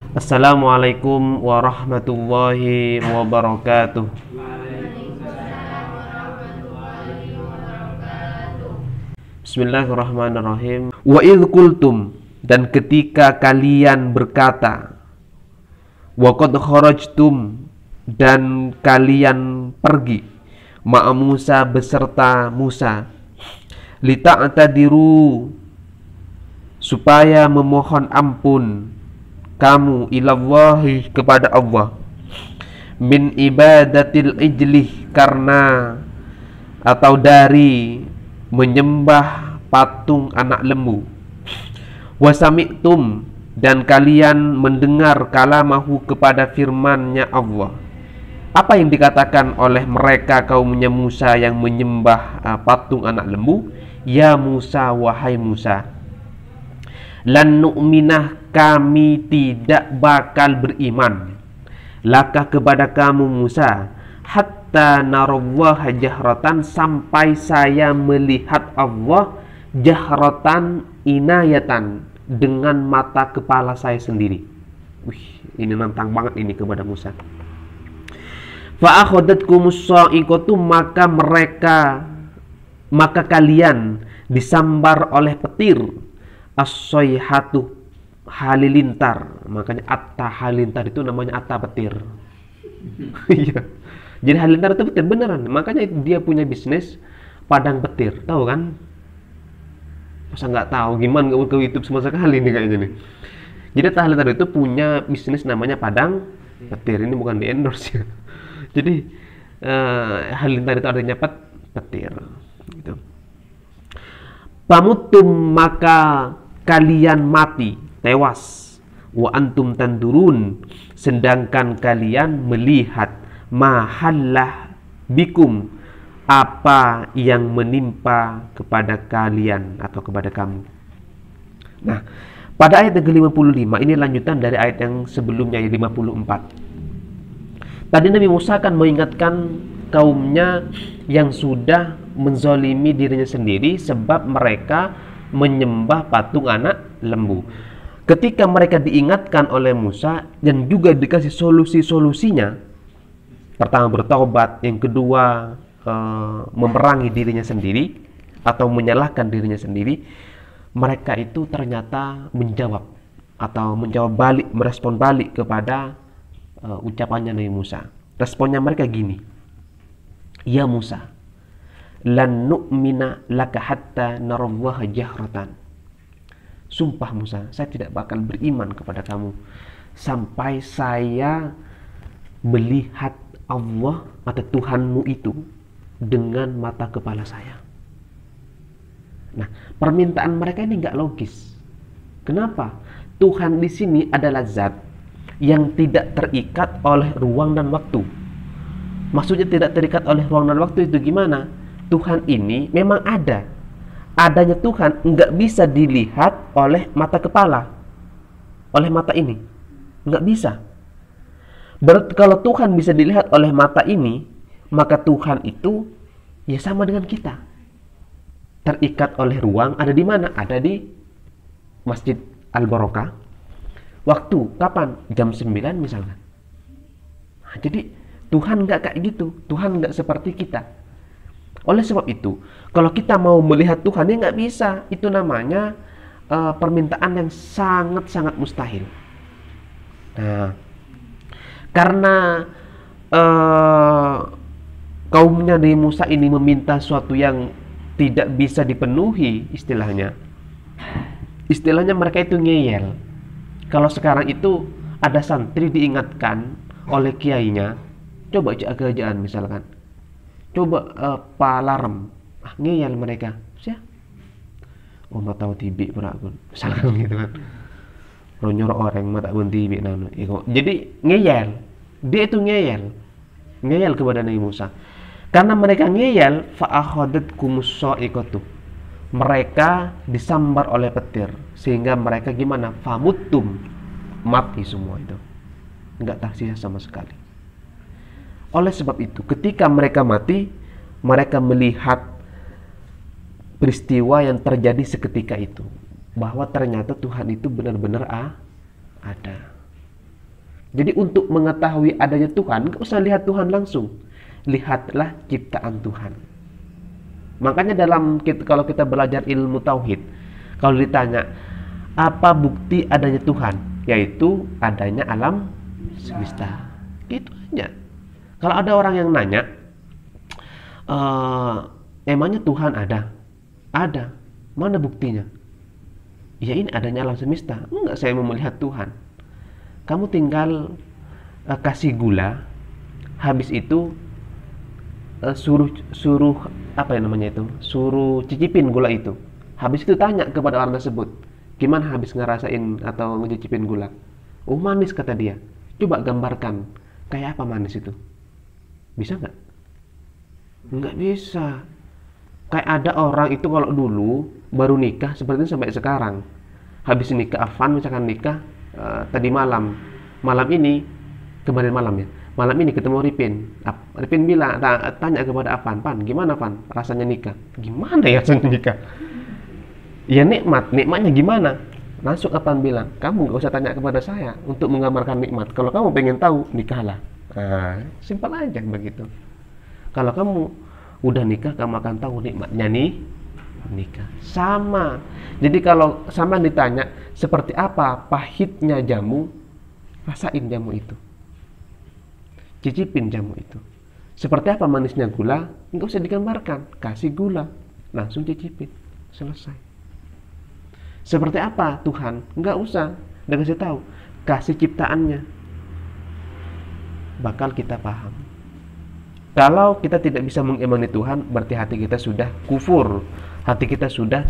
Assalamualaikum warahmatullahi wabarakatuh. Bismillahirrahmanirrahim. Wa idh qultum, dan ketika kalian berkata, wa qad kharajtum, dan kalian pergi, ma'a Musa, beserta Musa, lita'tadiru, supaya memohon ampun kamu ilallahi, kepada Allah, min ibadatil ijlih, karena atau dari menyembah patung anak lembu, wasami'tum, dan kalian mendengar kalamahu, kepada firman-Nya Allah. Apa yang dikatakan oleh mereka kaumnya Musa yang menyembah patung anak lembu? Ya Musa, wahai Musa, lan nu'minah, kami tidak bakal beriman, laka, kepada kamu Musa, hatta narallaha jahratan, sampai saya melihat Allah jahratan, inayatan, dengan mata kepala saya sendiri. Wih, ini nantang banget ini kepada Musa. Fa akhadatkumus sha'iqatu, maka kalian disambar oleh petir, as-sayhatu, halilintar. Makanya atta halilintar itu namanya atta petir. Iya. Jadi halilintar itu petir beneran. Makanya dia punya bisnis padang petir. Tahu kan? Masa nggak tahu? Gimana nggak ke YouTube sama sekali nih kayaknya nih. Jadi atta halilintar itu punya bisnis namanya padang petir. Ini bukan di endorse ya. Jadi halilintar itu artinya petir. Gitu. Pamutum, maka kalian mati, tewas, wa antum tandurun, sedangkan kalian melihat, mahallah bikum, apa yang menimpa kepada kalian atau kepada kamu. Nah, pada ayat yang ke-55 ini lanjutan dari ayat yang sebelumnya, yang 54. Tadi Nabi Musa akan mengingatkan kaumnya yang sudah menzolimi dirinya sendiri sebab mereka menyembah patung anak lembu. Ketika mereka diingatkan oleh Musa dan juga dikasih solusi-solusinya, pertama bertobat, yang kedua memerangi dirinya sendiri atau menyalahkan dirinya sendiri, mereka itu ternyata menjawab atau merespon balik kepada ucapannya Nabi Musa. Responnya mereka gini, ya Musa, lan nu'mina laka hatta narallaha jahratan. Sumpah Musa, saya tidak bakal beriman kepada kamu sampai saya melihat Allah atau Tuhanmu itu dengan mata kepala saya. Nah, permintaan mereka ini nggak logis. Kenapa? Tuhan di sini adalah zat yang tidak terikat oleh ruang dan waktu. Maksudnya tidak terikat oleh ruang dan waktu itu gimana? Tuhan ini memang ada. Adanya Tuhan nggak bisa dilihat oleh mata kepala, oleh mata ini. Nggak bisa. Berarti kalau Tuhan bisa dilihat oleh mata ini, maka Tuhan itu ya sama dengan kita. Terikat oleh ruang, ada di mana? Ada di Masjid Al-Barokah. Waktu, kapan? Jam 9 misalnya. Nah, jadi Tuhan nggak kayak gitu. Tuhan nggak seperti kita. Oleh sebab itu, kalau kita mau melihat Tuhan, ya nggak bisa. Itu namanya permintaan yang sangat-sangat mustahil. Nah, karena kaumnya Nabi Musa ini meminta sesuatu yang tidak bisa dipenuhi, istilahnya mereka itu ngeyel. Kalau sekarang itu ada santri diingatkan oleh kiainya, coba kerjaan misalkan, coba palarem, ngeyel mereka, oh mau tahu tibi berakun, misalkan gitu kan, ronyor orang mata pun tibi nano, jadi ngeyel, dia itu ngeyel kepada Nabi Musa, karena mereka ngeyel, fa'akhadatkumus sha'iqatu, mereka disambar oleh petir, sehingga mereka gimana? Famuttum, mati semua itu, nggak tersisa sama sekali. Oleh sebab itu, ketika mereka mati, mereka melihat peristiwa yang terjadi seketika itu, bahwa ternyata Tuhan itu benar-benar ada. Jadi untuk mengetahui adanya Tuhan, nggak usah lihat Tuhan langsung, lihatlah ciptaan Tuhan. Makanya kalau kita belajar ilmu tauhid, kalau ditanya apa bukti adanya Tuhan, yaitu adanya alam semesta. Itu aja. Kalau ada orang yang nanya, emangnya Tuhan ada? Ada. Mana buktinya? Ya ini adanya alam semesta. Enggak, saya mau melihat Tuhan. Kamu tinggal kasih gula, habis itu suruh apa yang namanya itu, suruh cicipin gula itu. Habis itu tanya kepada orang tersebut, gimana habis ngerasain atau ngecicipin gula? Oh manis, kata dia. Coba gambarkan kayak apa manis itu. Bisa nggak? Nggak bisa. Kayak ada orang itu kalau dulu baru nikah seperti itu sampai sekarang. Habis nikah, Afan misalkan nikah tadi malam ini, kemarin malam ya, malam ini ketemu Ripin. Ripin bilang, tanya kepada Afan, Pan, gimana Pan rasanya nikah? Gimana ya rasanya nikah? Ya nikmatnya gimana? Langsung Afan bilang, kamu gak usah tanya kepada saya untuk menggambarkan nikmat. Kalau kamu pengen tahu, nikahlah. Nah, simpel aja begitu. Kalau kamu udah nikah, kamu akan tahu nikmatnya nikah. Sama. Jadi kalau sama ditanya seperti apa pahitnya jamu, rasain jamu itu, cicipin jamu itu. Seperti apa manisnya gula, nggak usah digambarkan, kasih gula, langsung cicipin, selesai. Seperti apa Tuhan, nggak usah dikasih tahu, kasih ciptaannya, bakal kita paham. Kalau kita tidak bisa mengimani Tuhan, berarti hati kita sudah kufur, hati kita sudah